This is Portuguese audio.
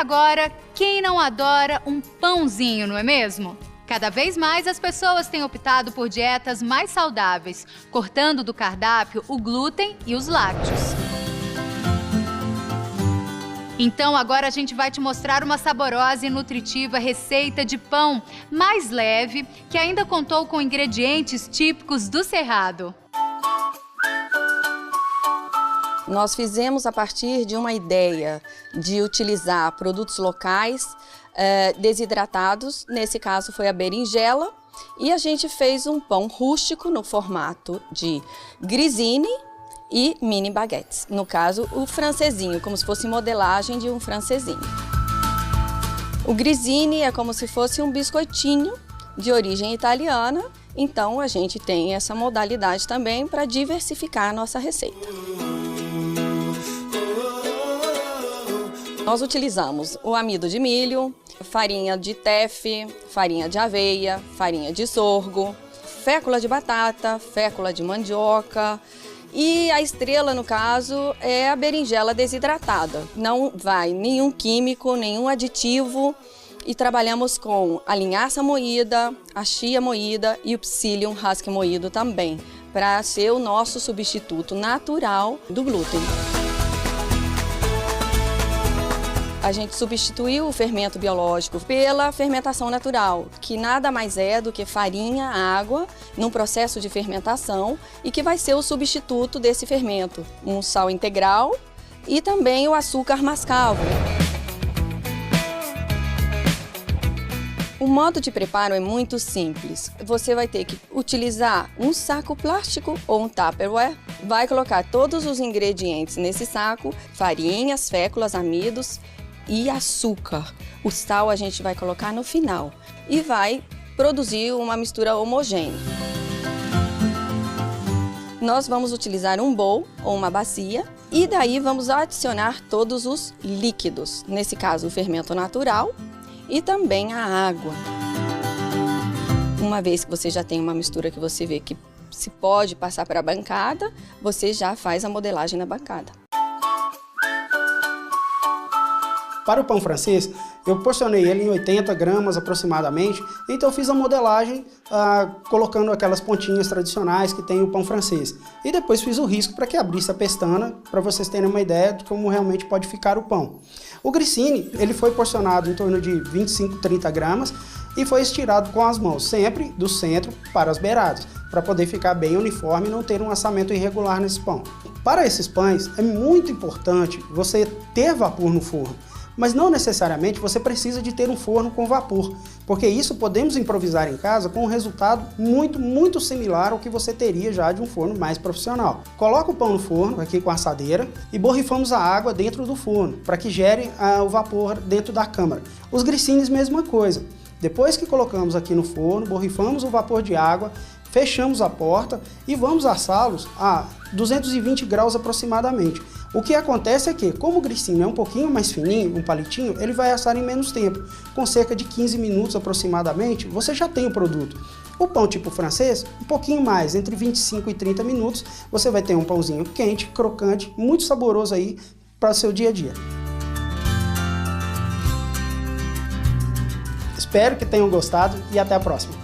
agora, quem não adora um pãozinho, não é mesmo? Cada vez mais as pessoas têm optado por dietas mais saudáveis, cortando do cardápio o glúten e os lácteos. Então agora a gente vai te mostrar uma saborosa e nutritiva receita de pão mais leve, que ainda contou com ingredientes típicos do Cerrado. Nós fizemos a partir de uma ideia de utilizar produtos locais desidratados, nesse caso foi a berinjela, e a gente fez um pão rústico no formato de grissini e mini baguettes, no caso o francesinho, como se fosse modelagem de um francesinho. O grissini é como se fosse um biscoitinho de origem italiana, então a gente tem essa modalidade também para diversificar a nossa receita. Nós utilizamos o amido de milho, farinha de teff, farinha de aveia, farinha de sorgo, fécula de batata, fécula de mandioca e a estrela, no caso, é a berinjela desidratada. Não vai nenhum químico, nenhum aditivo e trabalhamos com a linhaça moída, a chia moída e o psyllium husk moído também, para ser o nosso substituto natural do glúten. A gente substituiu o fermento biológico pela fermentação natural, que nada mais é do que farinha, água, num processo de fermentação e que vai ser o substituto desse fermento. Um sal integral e também o açúcar mascavo. O modo de preparo é muito simples. Você vai ter que utilizar um saco plástico ou um Tupperware. Vai colocar todos os ingredientes nesse saco, farinhas, féculas, amidos e açúcar. O sal a gente vai colocar no final e vai produzir uma mistura homogênea. Nós vamos utilizar um bowl ou uma bacia e daí vamos adicionar todos os líquidos, nesse caso o fermento natural e também a água. Uma vez que você já tem uma mistura que você vê que se pode passar para a bancada, você já faz a modelagem na bancada. Para o pão francês, eu porcionei ele em 80 gramas aproximadamente, então eu fiz a modelagem colocando aquelas pontinhas tradicionais que tem o pão francês. E depois fiz o risco para que abrisse a pestana, para vocês terem uma ideia de como realmente pode ficar o pão. O grissini, ele foi porcionado em torno de 25, 30 gramas e foi estirado com as mãos, sempre do centro para as beiradas, para poder ficar bem uniforme e não ter um assamento irregular nesse pão. Para esses pães, é muito importante você ter vapor no forno. Mas não necessariamente você precisa de ter um forno com vapor, porque isso podemos improvisar em casa com um resultado muito similar ao que você teria já de um forno mais profissional. Coloca o pão no forno, aqui com a assadeira, e borrifamos a água dentro do forno, para que gere o vapor dentro da câmara. Os grissines, mesma coisa. Depois que colocamos aqui no forno, borrifamos o vapor de água, fechamos a porta e vamos assá-los a 220 graus aproximadamente. O que acontece é que, como o grissini é um pouquinho mais fininho, um palitinho, ele vai assar em menos tempo. Com cerca de 15 minutos aproximadamente, você já tem o produto. O pão tipo francês, um pouquinho mais, entre 25 e 30 minutos, você vai ter um pãozinho quente, crocante, muito saboroso aí para o seu dia a dia. Espero que tenham gostado e até a próxima.